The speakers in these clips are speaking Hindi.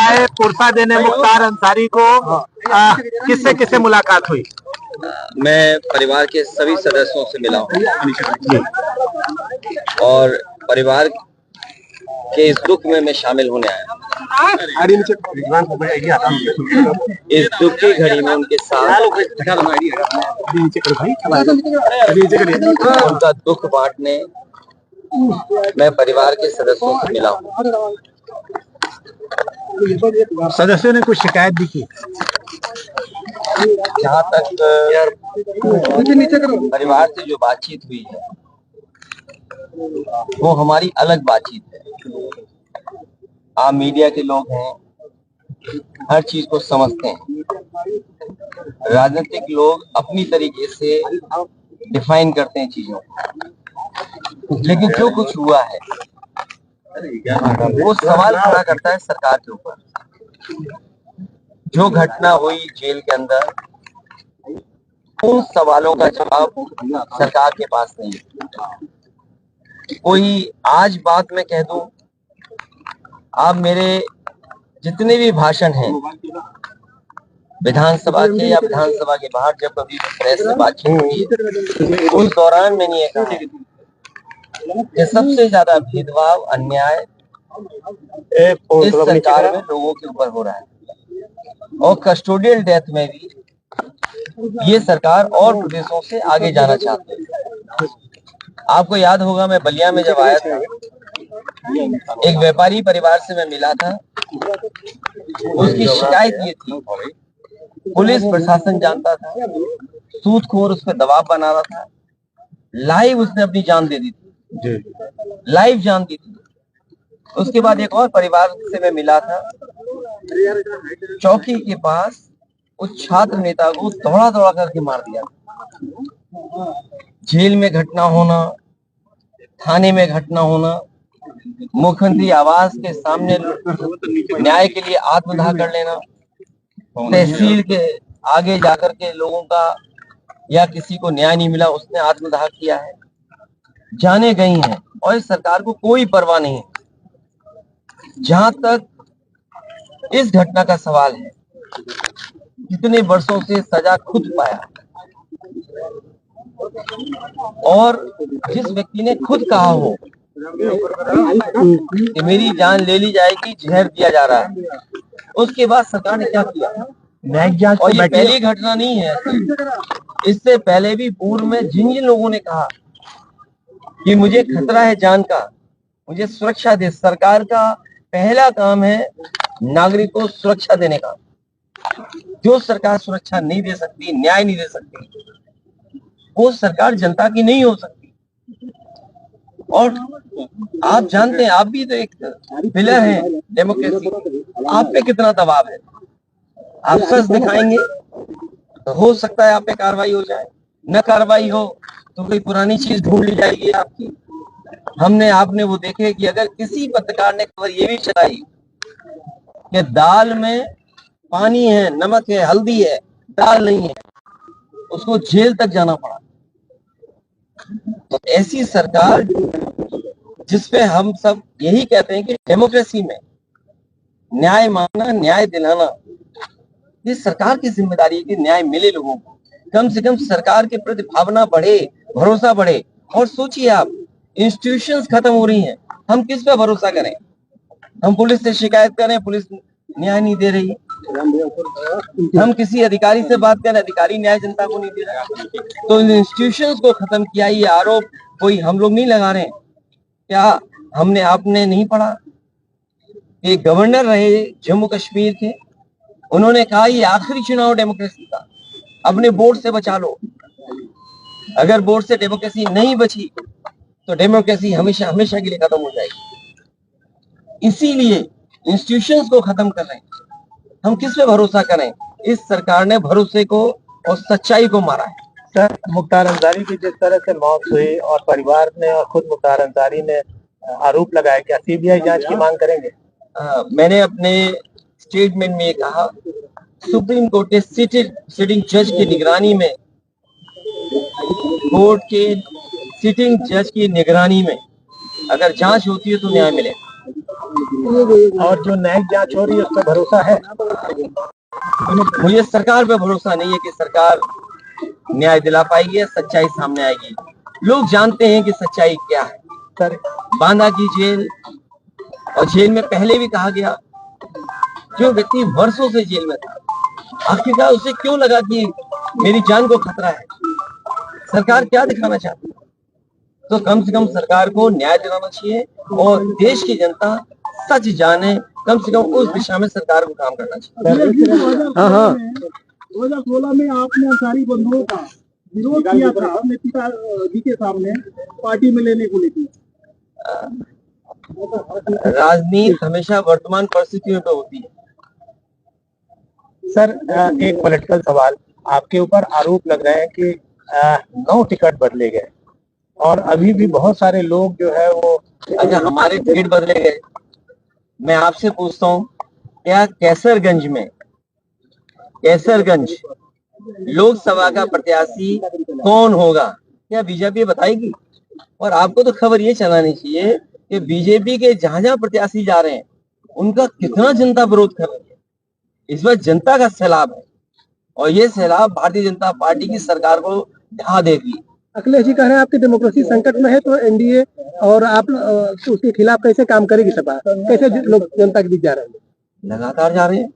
आए पुरसा देने मुख्तार अंसारी को, किससे किससे मुलाकात हुई? मैं परिवार के सभी सदस्यों से मिला हूँ और परिवार के इस दुख में मैं शामिल होने आया। इस दुख की घड़ी में उनके साथ उनका दुख बांटने मैं परिवार के सदस्यों से मिला हूँ। सदस्यों ने कुछ शिकायत भी की? जहाँ तक परिवार से जो बातचीत हुई है वो हमारी अलग बातचीत है। आप मीडिया के लोग हैं, हर चीज को समझते हैं। राजनीतिक लोग अपनी तरीके से डिफाइन करते हैं चीजों को, लेकिन जो कुछ हुआ है वो सवाल खड़ा करता है सरकार के ऊपर। जो घटना हुई जेल के अंदर, उन सवालों का जवाब सरकार के पास नहीं है। कोई आज बात मैं कह दूं, आप मेरे जितने भी भाषण हैं विधानसभा के या विधानसभा के बाहर जब कभी प्रेस से बातचीत हुई है, उस दौरान मैंने ये कहा कि सबसे ज्यादा भेदभाव अन्याय इस सरकार में लोगों के ऊपर हो रहा है, और कस्टोडियल डेथ में भी ये सरकार और प्रदेशों से आगे जाना चाहते हैं। आपको याद होगा, मैं बलिया में जब आया था, एक व्यापारी परिवार से मैं मिला था। उसकी शिकायत ये थी, पुलिस प्रशासन जानता था, सूदखोर उस पर दबाव बना रहा था। लाइव उसने अपनी जान दे दी थी, लाइव जान दी थी। उसके बाद एक और परिवार से मैं मिला था, चौकी के पास उस छात्र नेता को दौड़ा दौड़ा करके मार दिया। जेल में घटना होना, थाने में घटना होना, मुख्यमंत्री आवास के सामने न्याय के लिए आत्मदाह कर लेना, तहसील के आगे जाकर के लोगों का या किसी को न्याय नहीं मिला उसने आत्मदाह किया है, जाने गई हैं। और इस सरकार को कोई परवाह नहीं है। जहां तक इस घटना का सवाल है, कितने वर्षों से सजा खुद पाया, और जिस व्यक्ति ने खुद कहा हो कि मेरी जान ले ली जाएगी, जहर दिया जा रहा है, उसके बाद सरकार ने क्या किया? और ये पहली घटना नहीं है, इससे पहले भी पूर्व में जिन जिन लोगों ने कहा कि मुझे खतरा है जान का, मुझे सुरक्षा दे, सरकार का पहला काम है नागरिकों को सुरक्षा देने का। जो सरकार सुरक्षा नहीं दे सकती, न्याय नहीं दे सकती, वो सरकार जनता की नहीं हो सकती। और आप जानते हैं, आप भी तो एक पिलर हैं डेमोक्रेसी, आप पे कितना दबाव है। आप सच दिखाएंगे तो हो सकता है आप पे कार्रवाई हो जाए, न कार्रवाई हो तो कोई पुरानी चीज ढूंढ ली जाएगी आपकी। हमने आपने वो देखे कि अगर किसी पत्रकार ने खबर ये भी चलाई कि दाल में पानी है, नमक है, हल्दी है, दाल नहीं है, उसको जेल तक जाना पड़ा। तो ऐसी सरकार जिसपे हम सब यही कहते हैं कि डेमोक्रेसी में न्याय मांगना, न्याय दिलाना, ये सरकार की जिम्मेदारी है कि न्याय मिले लोगों को। कम से कम सरकार के प्रति भावना बढ़े, भरोसा बढ़े। और सोचिए आप, इंस्टीट्यूशंस खत्म हो रही हैं, हम किस पे भरोसा करें? हम पुलिस से शिकायत करें, पुलिस न्याय नहीं दे रही। हम किसी अधिकारी से बात करें, अधिकारी न्याय जनता को नहीं दे रहा। तो इन इंस्टीट्यूशंस को खत्म किया, ये आरोप कोई हम लोग नहीं लगा रहे हैं। क्या हमने आपने नहीं पढ़ा? एक गवर्नर रहे जम्मू कश्मीर के, उन्होंने कहा ये आखिरी चुनाव डेमोक्रेसी का, अपने बोर्ड से बचा लो। अगर बोर्ड से डेमोक्रेसी नहीं बची तो डेमोक्रेसी हमेशा हमेशा के लिए खत्म हो जाएगी। इसीलिए इंस्टीट्यूशंस को खत्म कर रहे हैं। हम किस पे भरोसा करें? इस सरकार ने भरोसे को और सच्चाई को मारा है। सर, मुख्तार अंसारी की जिस तरह से मौत हुई और परिवार ने और खुद मुख्तार अंसारी ने आरोप लगाया, क्या सीबीआई जांच की मांग करेंगे? मैंने अपने स्टेटमेंट में कहा, सुप्रीम कोर्ट के सिटिंग जज की निगरानी में, कोर्ट के सिटिंग जज की निगरानी में अगर जांच होती है तो न्याय मिलेगा। और जो न्यायिक जांच हो रही है उस पर भरोसा है? मुझे सरकार पे भरोसा नहीं है कि सरकार न्याय दिला पाएगी या सच्चाई सामने आएगी। लोग जानते हैं कि सच्चाई क्या है। सर, बांदा की जेल और जेल में पहले भी कहा गया, जो व्यक्ति वर्षों से जेल में था, आखिरकार उसे क्यों लगा कि मेरी जान को खतरा है? सरकार क्या दिखाना चाहती है? तो कम से कम सरकार को न्याय दिलाना चाहिए और देश की जनता सच जाने, कम से कम उस दिशा में सरकार को काम करना चाहिए। हाँ 2016 में आपने अंसारी बंधुओं का विरोध किया था अपने पिताजी के सामने पार्टी में लेने को लेकर। राजनीति हमेशा वर्तमान परिस्थितियों पे होती है। सर, एक पॉलिटिकल सवाल, आपके ऊपर आरोप लग रहे हैं कि 9 टिकट बदले गए और अभी भी बहुत सारे लोग जो है वो अच्छा, हमारे टिकट बदले गए। मैं आपसे पूछता हूँ, क्या कैसरगंज लोकसभा का प्रत्याशी कौन होगा? क्या बीजेपी बताएगी? और आपको तो खबर ये चलानी चाहिए कि बीजेपी के जहां जहां प्रत्याशी जा रहे हैं उनका कितना जनता विरोध कर रही है। इस बार जनता का सैलाब है और ये सैलाब भारतीय जनता पार्टी की सरकार को ढहा देगी। अखिलेश जी कह रहे हैं आपकी डेमोक्रेसी संकट में है, तो एनडीए और आप उसके खिलाफ कैसे काम करेगी सपा? कैसे लोग जनता के बीच जा रहे हैं? लगातार जा रहे हैं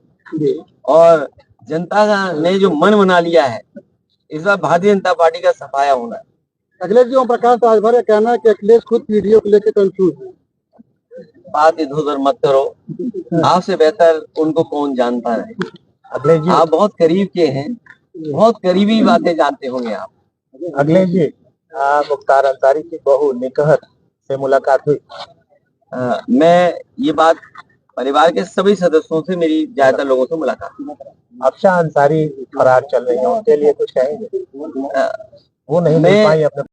और जनता ने जो मन बना लिया है, इस बार भारतीय जनता पार्टी का सफाया होना है। अखिलेश जी, ओम प्रकाश राजभर का कहना है कि अखिलेश खुद पीडीओ को लेकर कंफ्यूज है। बात इधर उधर मत करो, आपसे बेहतर उनको कौन जानता है। अखिलेश जी, आप बहुत करीब के हैं, बहुत करीबी बातें जानते होंगे आप। अखिलेश जी, मुख्तार अंसारी की बहू निकहत से मुलाकात हुई? मैं ये बात परिवार के सभी सदस्यों से, मेरी ज्यादातर लोगों से मुलाकात हुई। अफशान अंसारी फरार चल रही है, उनके लिए कुछ कहेंगे? वो नहीं मिल पाई अपने